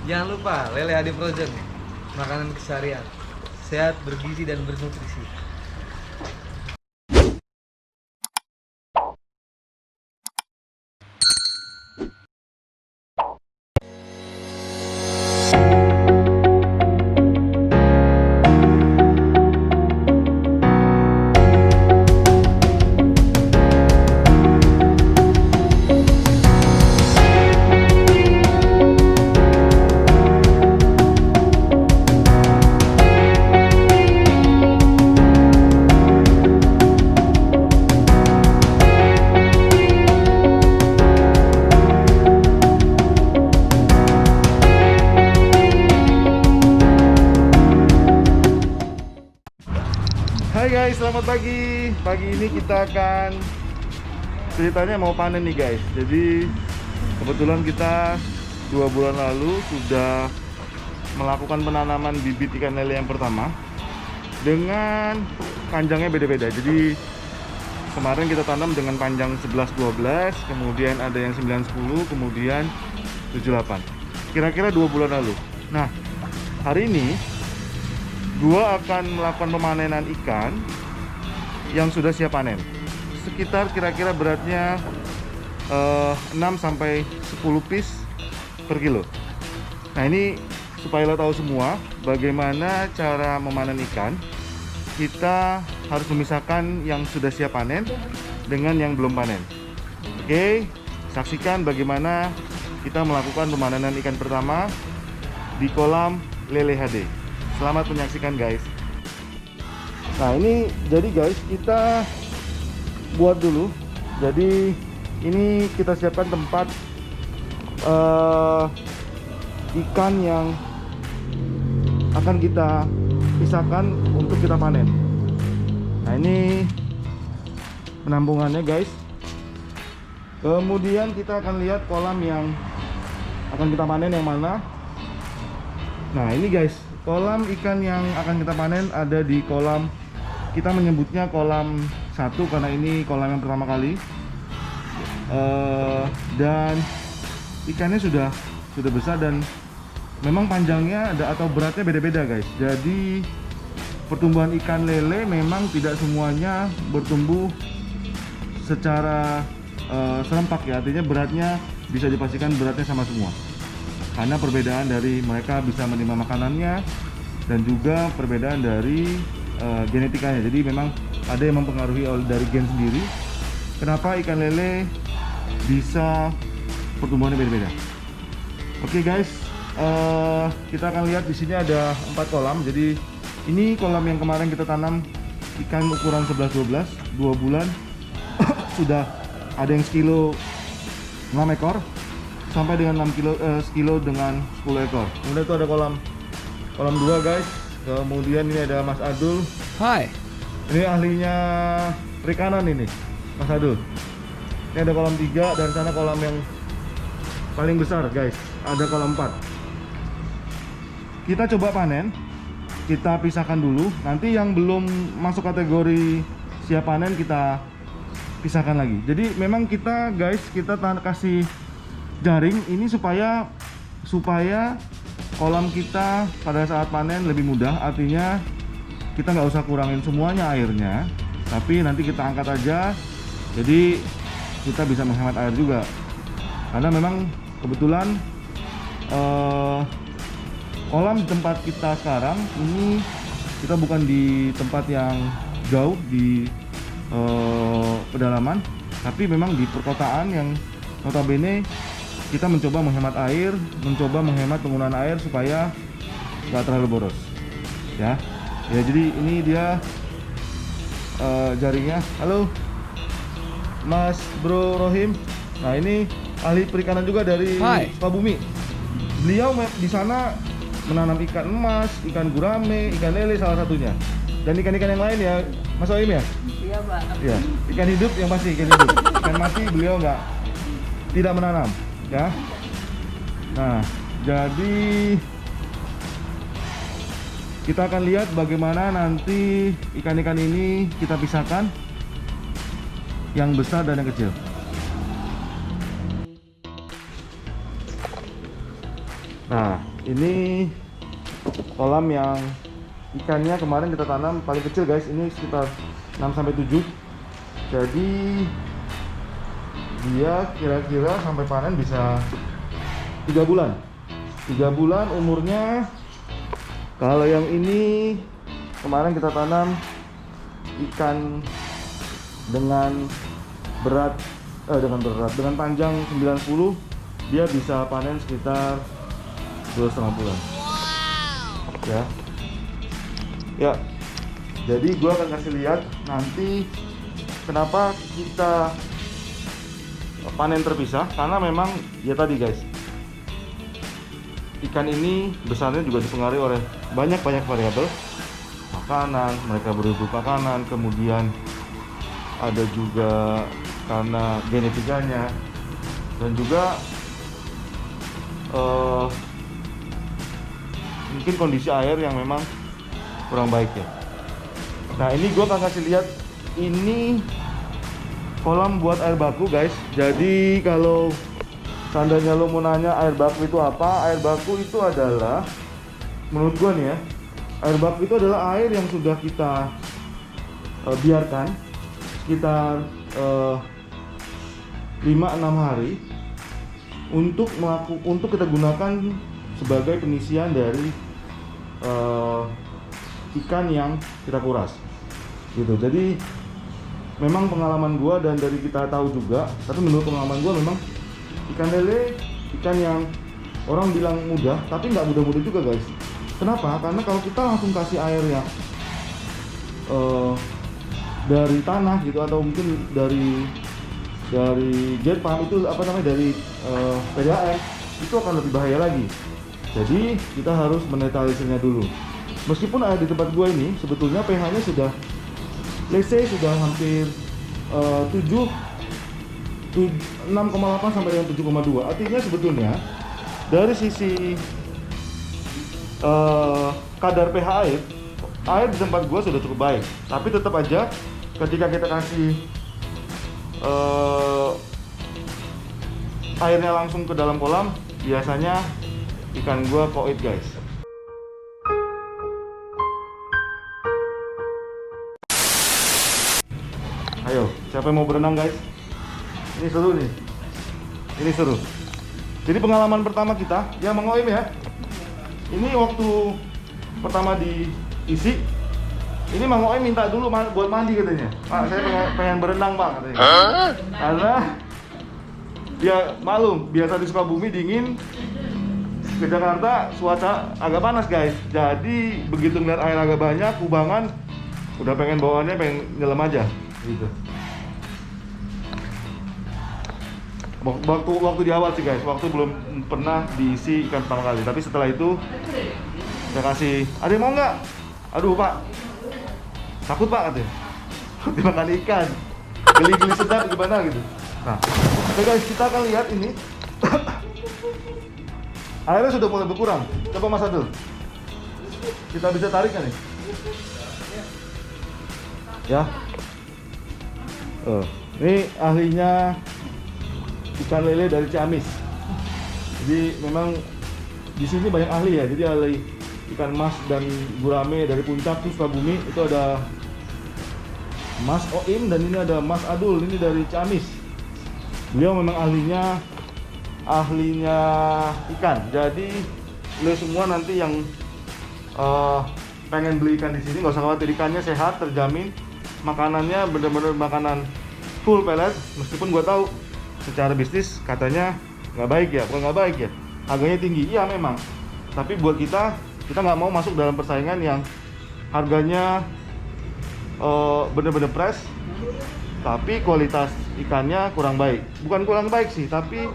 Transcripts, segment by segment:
Jangan lupa lele Ade Frozen, makanan keseharian, sehat, bergizi dan bernutrisi. Hai guys, selamat pagi. Pagi ini kita akan ceritanya mau panen nih guys. Jadi kebetulan kita 2 bulan lalu sudah melakukan penanaman bibit ikan lele yang pertama dengan panjangnya beda-beda. Jadi kemarin kita tanam dengan panjang 11-12, kemudian ada yang 9-10, kemudian 7-8. Kira-kira 2 bulan lalu. Nah, hari ini gua akan melakukan pemanenan ikan yang sudah siap panen. Sekitar kira-kira beratnya 6 sampai 10 piece per kilo. Nah, ini supaya lo tahu semua bagaimana cara memanen ikan. Kita harus memisahkan yang sudah siap panen dengan yang belum panen. Oke, saksikan bagaimana kita melakukan pemanenan ikan pertama di kolam Lele HD. Selamat menyaksikan guys. Nah, ini jadi guys, kita buat dulu. Jadi ini kita siapkan tempat ikan yang akan kita pisahkan untuk kita panen. Nah, ini penampungannya guys. Kemudian kita akan lihat kolam yang akan kita panen yang mana. Nah, ini guys, kolam ikan yang akan kita panen ada di kolam, kita menyebutnya kolam 1 karena ini kolam yang pertama kali. Dan ikannya sudah besar dan memang panjangnya atau beratnya beda-beda guys. Jadi pertumbuhan ikan lele memang tidak semuanya bertumbuh secara serempak ya. Artinya beratnya bisa dipastikan beratnya sama semua, karena perbedaan dari mereka bisa menerima makanannya dan juga perbedaan dari genetikanya. Jadi memang ada yang mempengaruhi dari gen sendiri kenapa ikan lele bisa pertumbuhannya beda-beda. Oke guys, kita akan lihat di sini ada 4 kolam. Jadi ini kolam yang kemarin kita tanam ikan ukuran 11-12, 2 bulan sudah ada yang sekilo 6 ekor sampai dengan 6 kilo, sekilo dengan 10 ekor. Kemudian itu ada kolam 2 guys. Kemudian ini ada Mas Adul. Hai. Ini ahlinya perikanan ini, Mas Adul. Ini ada kolam 3 dan sana kolam yang paling besar guys, ada kolam 4. Kita coba panen, kita pisahkan dulu. Nanti yang belum masuk kategori siap panen kita pisahkan lagi. Jadi memang kita guys, kita kasih jaring ini supaya kolam kita pada saat panen lebih mudah. Artinya kita nggak usah kurangin semuanya airnya, tapi nanti kita angkat aja. Jadi kita bisa menghemat air juga, karena memang kebetulan kolam di tempat kita sekarang ini kita bukan di tempat yang jauh di pedalaman, tapi memang di perkotaan yang notabene kita mencoba menghemat air, mencoba menghemat penggunaan air supaya nggak terlalu boros ya. Jadi ini dia jaringnya. Halo Mas Bro Rohim. Nah, ini ahli perikanan juga dari Sukabumi. Beliau di sana menanam ikan emas, ikan gurame, ikan lele salah satunya, dan ikan-ikan yang lain ya Mas Rohim ya. Iya Pak. Iya, ikan hidup yang pasti ikan hidup. Ikan mati beliau tidak menanam ya. Nah, jadi kita akan lihat bagaimana nanti ikan-ikan ini kita pisahkan, yang besar dan yang kecil. Nah, Ini kolam yang ikannya kemarin kita tanam paling kecil guys, ini sekitar 6-7. Jadi dia kira-kira sampai panen bisa 3 bulan. 3 bulan umurnya. Kalau yang ini kemarin kita tanam ikan dengan dengan panjang 90, dia bisa panen sekitar 2,5 bulan. Ya. Jadi gua akan kasih lihat nanti kenapa kita panen terpisah, karena memang ya tadi guys, ikan ini besarnya juga dipengaruhi oleh banyak variabel makanan, mereka berebut makanan, kemudian ada juga karena genetikanya, dan juga mungkin kondisi air yang memang kurang baik ya. Nah, ini gue akan kasih lihat, ini kolam buat air baku guys. Jadi kalau seandainya lo mau nanya air baku itu apa, air baku itu adalah, menurut gue nih ya, air baku itu adalah air yang sudah kita biarkan sekitar 5-6 hari untuk kita gunakan sebagai pengisian dari ikan yang kita kuras gitu. Jadi memang pengalaman gua dan dari kita tahu juga, tapi menurut pengalaman gua memang ikan lele ikan yang orang bilang mudah, tapi nggak mudah-mudah juga guys. Kenapa? Karena kalau kita langsung kasih air yang dari tanah gitu, atau mungkin dari jet pump itu dari PDAM, itu akan lebih bahaya lagi. Jadi kita harus menetralisirnya dulu. Meskipun air di tempat gua ini sebetulnya pH-nya sudah, let's say sudah hampir 6,8 sampai dengan 7,2. Artinya sebetulnya dari sisi kadar pH air di tempat gua sudah cukup baik. Tapi tetap aja ketika kita kasih airnya langsung ke dalam kolam, biasanya ikan gua koit guys. Ayo, siapa yang mau berenang guys? Ini seru nih. Ini seru. Jadi pengalaman pertama kita, ya Mang Oim ya. Ini waktu pertama diisi, ini Mang Oim minta dulu buat mandi katanya. Pak, saya pengen berenang Pak katanya. Karena dia maklum, biasa di Sukabumi dingin, ke Jakarta cuaca agak panas guys. Jadi begitu ngeliat air agak banyak, kubangan, udah pengen bawaannya pengen nyelam aja gitu. Waktu di awal sih guys, waktu belum pernah diisi ikan pertama kali. Tapi setelah itu saya kasih, ada yang mau nggak? Aduh Pak, takut Pak katanya, dimakan ikan, geli-geli sedap gimana gitu. Nah, oke guys, kita akan lihat ini. Airnya sudah mulai berkurang. Coba Mas Adul, kita bisa tarik kan nih? Ya. Ini ahlinya ikan lele dari Ciamis. Jadi memang di sini banyak ahli ya. Jadi ahli ikan mas dan gurame dari Puncak terus Sukabumi itu ada Mas Oim, dan ini ada Mas Adul, ini dari Ciamis. Beliau memang ahlinya ikan. Jadi lo semua nanti yang pengen beli ikan di sini nggak usah khawatir, ikannya sehat, terjamin. Makanannya bener-bener makanan full pellet. Meskipun gua tahu secara bisnis katanya nggak baik ya, bukan nggak baik ya, harganya tinggi, iya memang. Tapi buat kita nggak mau masuk dalam persaingan yang harganya bener-bener fresh, tapi kualitas ikannya kurang baik. Bukan kurang baik sih, tapi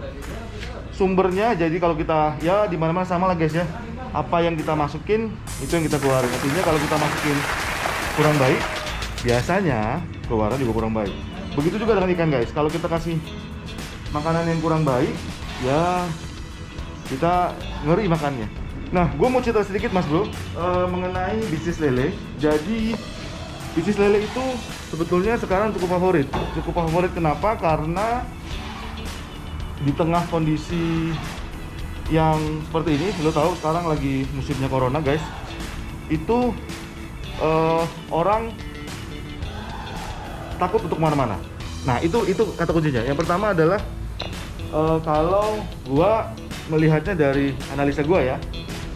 sumbernya. Jadi kalau kita ya di mana-mana sama lah guys ya, apa yang kita masukin itu yang kita keluarin. Artinya kalau kita masukin kurang baik, biasanya keluaran juga kurang baik. Begitu juga dengan ikan guys, kalau kita kasih makanan yang kurang baik, ya kita ngeri makannya. Nah, gue mau cerita sedikit mas bro mengenai bisnis lele. Jadi bisnis lele itu sebetulnya sekarang cukup favorit. Kenapa? Karena di tengah kondisi yang seperti ini, lo tahu sekarang lagi musimnya corona guys, itu orang takut untuk kemana-mana. Nah itu kata kuncinya. Yang pertama adalah kalau gua melihatnya dari analisa gua ya.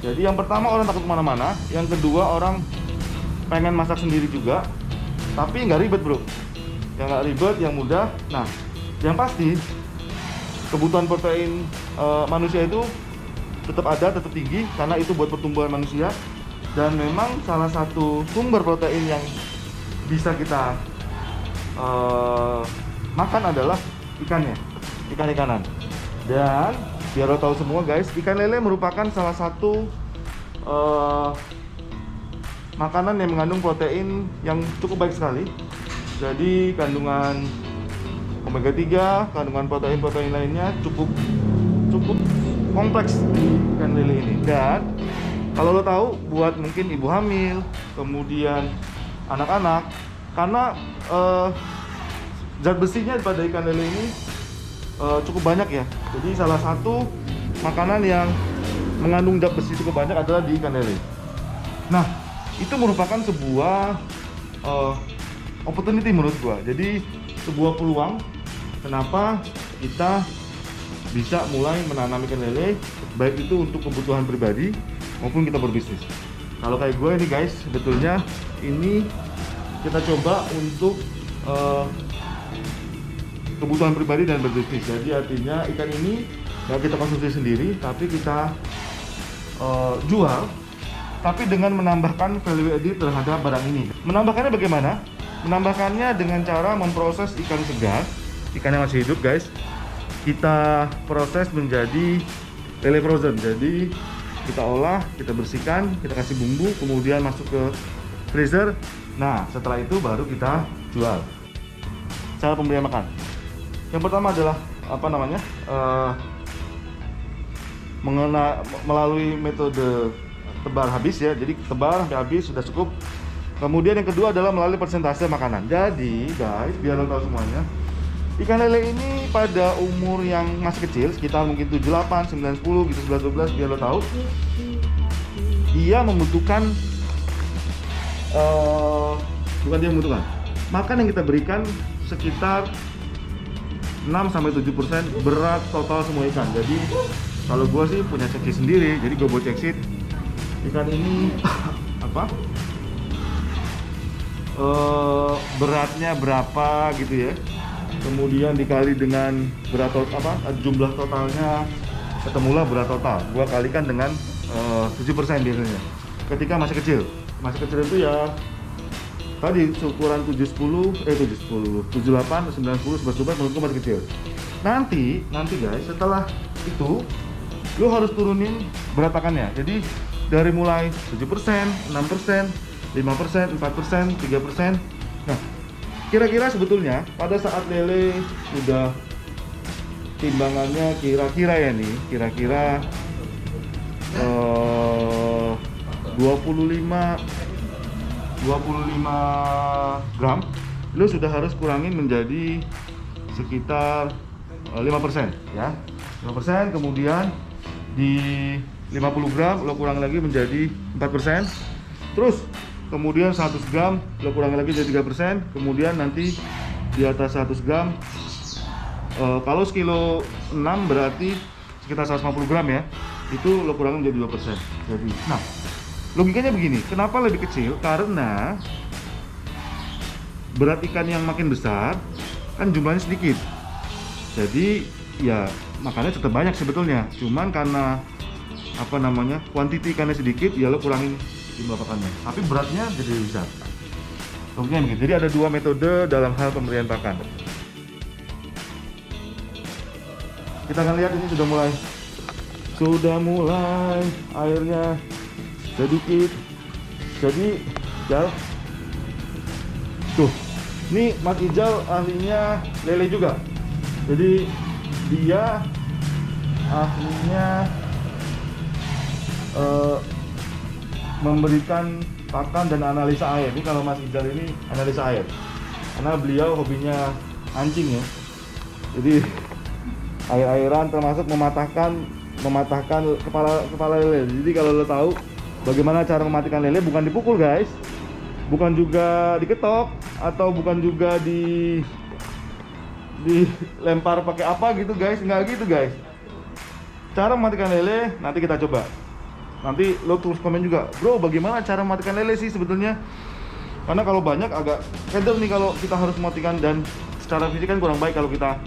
Jadi yang pertama orang takut kemana-mana, yang kedua orang pengen masak sendiri juga, tapi nggak ribet bro, yang nggak ribet, yang mudah. Nah yang pasti kebutuhan protein manusia itu tetap ada, tetap tinggi karena itu buat pertumbuhan manusia. Dan memang salah satu sumber protein yang bisa kita makan adalah ikannya, ikan-ikanan. Dan biar lo tahu semua guys, ikan lele merupakan salah satu makanan yang mengandung protein yang cukup baik sekali. Jadi kandungan omega 3, kandungan protein-protein lainnya cukup kompleks di ikan lele ini. Dan kalau lo tahu, buat mungkin ibu hamil, kemudian anak-anak, karena zat besinya pada ikan lele ini cukup banyak ya. Jadi salah satu makanan yang mengandung zat besi cukup banyak adalah di ikan lele. Nah, itu merupakan sebuah opportunity menurut gua. Jadi sebuah peluang kenapa kita bisa mulai menanam ikan lele, baik itu untuk kebutuhan pribadi maupun kita berbisnis. Kalau kayak gue ini guys, sebetulnya ini kita coba untuk kebutuhan pribadi dan berbisnis. Jadi artinya ikan ini nggak kita konsumsi sendiri, tapi kita jual, tapi dengan menambahkan value added terhadap barang ini. Menambahkannya bagaimana? Menambahkannya dengan cara memproses ikan segar, ikan yang masih hidup guys, kita proses menjadi lele frozen. Jadi kita olah, kita bersihkan, kita kasih bumbu, kemudian masuk ke freezer. Nah setelah itu baru kita jual. Cara pemberian makan yang pertama adalah apa namanya, melalui metode tebar habis ya. Jadi tebar sampai habis sudah cukup. Kemudian yang kedua adalah melalui persentase makanan. Jadi guys, biar lo tahu semuanya, ikan lele ini pada umur yang masih kecil, sekitar mungkin 7, 8, 9, 10 gitu, 11, 12, biar lo tahu, dia membutuhkan bukan dia membutuhkan, makan yang kita berikan sekitar 6-7% berat total semua ikan. Jadi kalau gue sih punya check sheet sendiri, jadi gue buat check sheet ikan ini apa beratnya berapa gitu ya, kemudian dikali dengan berat jumlah totalnya, ketemulah berat total. Gua kalikan dengan 7% biasanya. Ketika masih kecil itu ya tadi ukuran 78, 90, 11, 12 menurut gua masih kecil. Nanti guys, setelah itu lu harus turunin berat pakannya. Jadi dari mulai 7%, 6%, 5%, 4%, 3%. Nah, kira-kira sebetulnya pada saat lele sudah timbangannya kira-kira ya nih, kira-kira 25 gram, lu sudah harus kurangin menjadi sekitar 5% ya. 5%, kemudian di 50 gram lo kurang lagi menjadi 4%. Terus kemudian 100 gram lo kurang lagi jadi 3%. Kemudian nanti di atas 100 gram kalau sekilo 6 berarti sekitar 150 gram ya, itu lo kurangin menjadi 2%. Jadi nah logikanya begini, kenapa lebih kecil? Karena berat ikan yang makin besar kan jumlahnya sedikit, jadi ya makannya tetap banyak sebetulnya, cuman karena apa namanya, kuantiti ikannya sedikit, ya lo kurangin jumlah pakannya, tapi beratnya jadi besar. Logikanya begitu. Jadi ada dua metode dalam hal pemberian pakan. Kita akan lihat ini sudah mulai airnya sedikit. Jadi Ijal tuh, ini Mas Ijal ahlinya lele juga, jadi dia ahlinya memberikan pakan dan analisa air. Ini kalau Mas Ijal ini analisa air, karena beliau hobinya mancing ya. Jadi air-airan termasuk mematahkan mematahkan kepala lele. Jadi kalau lo tahu bagaimana cara mematikan lele, bukan dipukul guys, bukan juga diketok, atau bukan juga dilempar pakai apa gitu guys, nggak gitu guys. Cara mematikan lele nanti kita coba. Nanti lo tulis komen juga, bro bagaimana cara mematikan lele sih sebetulnya. Karena kalau banyak agak keder nih kalau kita harus mematikan, dan secara fisik kan kurang baik kalau kita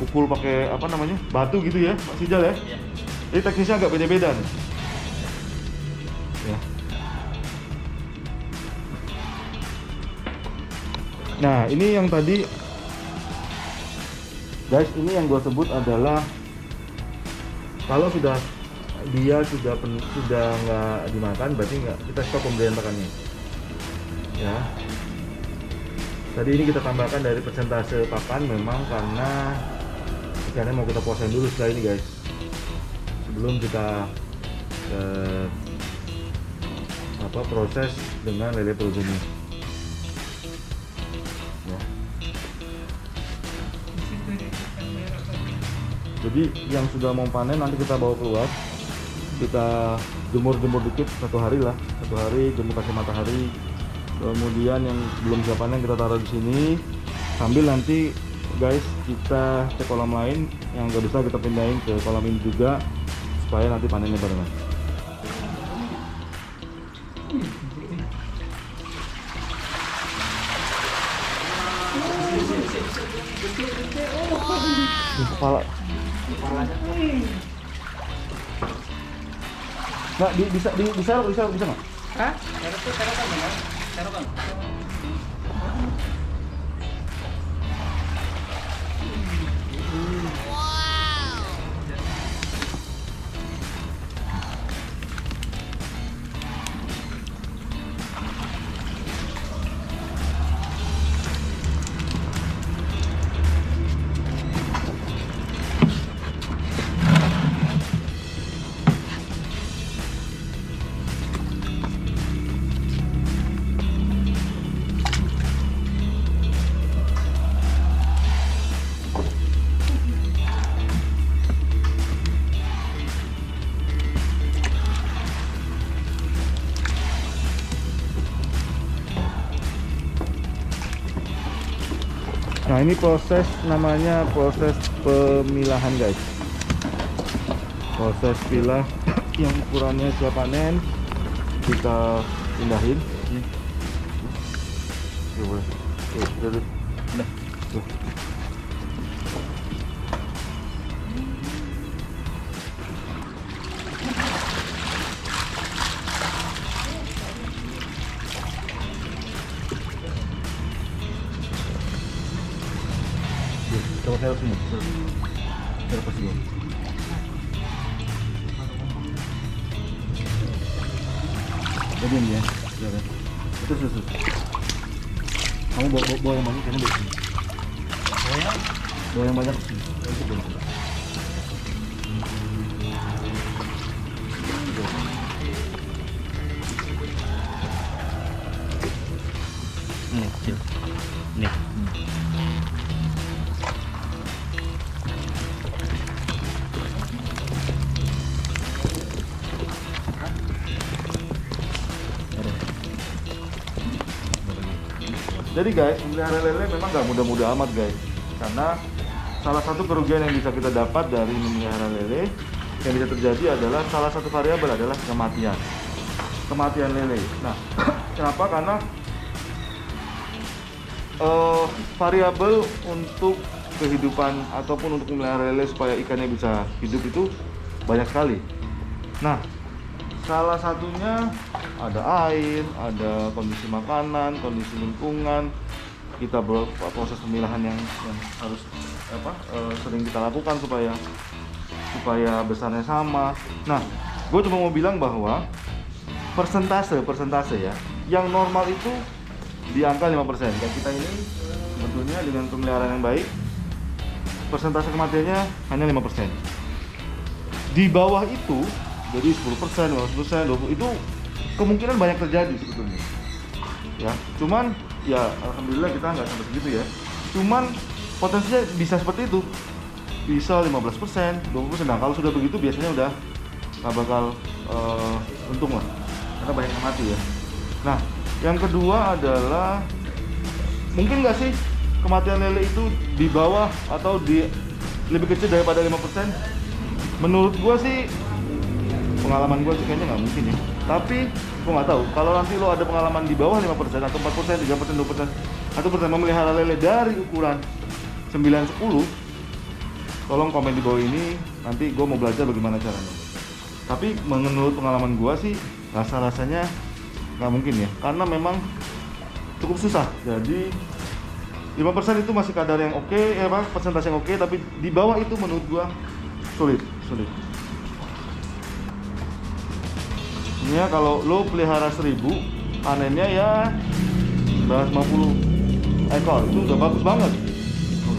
pukul pakai apa namanya, batu gitu ya Pak Sijal ya. Jadi teknisnya agak beda-beda nih. Ya. Nah ini yang tadi guys, ini yang gue sebut adalah kalau dia sudah nggak dimakan, berarti nggak, kita stop pemberian pakannya. Ya. Tadi ini kita tambahkan dari persentase pakan memang karena ikannya mau kita puasain dulu setelah ini guys, sebelum kita proses dengan lele progeny. Ya. Jadi yang sudah mau panen nanti kita bawa keluar, kita jemur dikit, satu hari jemur kasih matahari. Kemudian yang belum siap panen kita taruh di sini, sambil nanti guys kita cek kolam lain yang nggak bisa, kita pindahin ke kolam ini juga supaya nanti panennya barengan. Kepala. Nggak bisa nggak? Hah? Taruhkan. Nah ini proses, namanya proses pemilahan guys. Proses pilah yang ukurannya siap panen kita pindahin. Coba saya sini, saya lepas dulu. Jadi ya, itu. Kamu bawa yang banyak, kamu bawa sini. Bawa yang banyak sini. Itu boleh. Nih. Jadi guys, memelihara lele memang nggak mudah-mudah amat guys, karena salah satu kerugian yang bisa kita dapat dari memelihara lele yang bisa terjadi adalah salah satu variabel adalah kematian lele. Nah, kenapa? Karena variabel untuk kehidupan ataupun untuk memelihara lele supaya ikannya bisa hidup itu banyak sekali. Nah, salah satunya ada air, ada kondisi makanan, kondisi lingkungan. Kita proses pemilahan yang harus sering kita lakukan supaya besarnya sama. Nah, gue cuma mau bilang bahwa persentase ya, yang normal itu di angka 5%. Dan kita ini sebetulnya dengan pemeliharaan yang baik, persentase kematiannya hanya 5%. Di bawah itu, jadi 10%, 15%, 20% itu kemungkinan banyak terjadi sebetulnya. Ya, cuman ya alhamdulillah kita nggak sampai segitu ya. Cuman potensinya bisa seperti itu. bisa 15%, 20%. Nah kalau sudah begitu biasanya udah nggak bakal untung lah, karena banyak yang mati ya. Nah yang kedua adalah, mungkin nggak sih kematian lele itu di bawah atau di lebih kecil daripada 5%? Menurut gua sih, pengalaman gua sih kayaknya nggak mungkin ya. Tapi gua nggak tahu, kalau nanti lo ada pengalaman di bawah 5% atau 4%, 3%, 2%, 1% memelihara lele dari ukuran 9-10, tolong komen di bawah ini, nanti gue mau belajar bagaimana caranya. Tapi menurut pengalaman gue sih, rasa-rasanya nggak mungkin ya, karena memang cukup susah. Jadi 5% itu masih kadar yang oke, persentase yang oke, tapi di bawah itu menurut gue sulit. Ini ya, kalau lo pelihara 1000, panennya ya 950 ekor, itu udah bagus banget.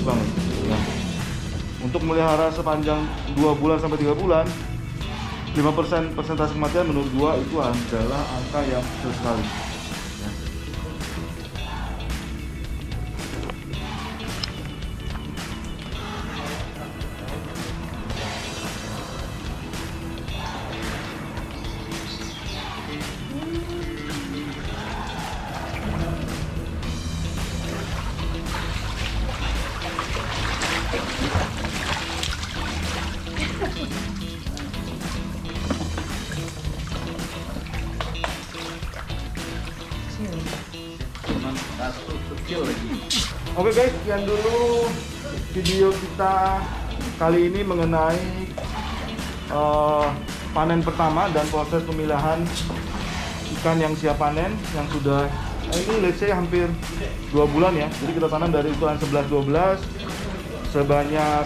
Nah, untuk melihara sepanjang 2 bulan sampai 3 bulan, 5% persentase kematian menurut gua itu adalah angka yang kecil sekali ya. Oke guys, sekian dulu video kita kali ini mengenai panen pertama dan proses pemilahan ikan yang siap panen, yang sudah ini let's say hampir 2 bulan ya. Jadi kita tanam dari ukuran 11-12 sebanyak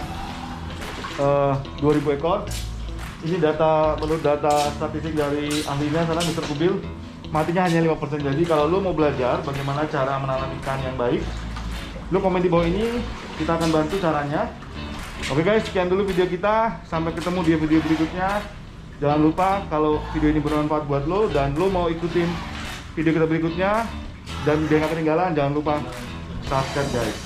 2000 ekor. Ini data, menurut data statistik dari ahlinya sana, Mr. Kubil, matinya hanya 5%. Jadi kalau lo mau belajar bagaimana cara menanam ikan yang baik, lo komen di bawah ini, kita akan bantu caranya. Oke guys, sekian dulu video kita. Sampai ketemu di video berikutnya. Jangan lupa kalau video ini bermanfaat buat lo dan lo mau ikutin video kita berikutnya dan biar nggak ketinggalan, jangan lupa subscribe guys.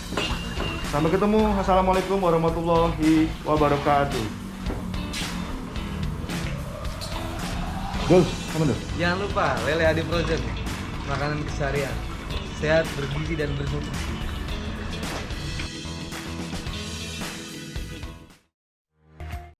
Sampai ketemu. Assalamualaikum warahmatullahi wabarakatuh. Dul, apa Dul? Jangan lupa lele Adi Frozen, makanan keseharian, sehat, bergizi dan bernutrisi.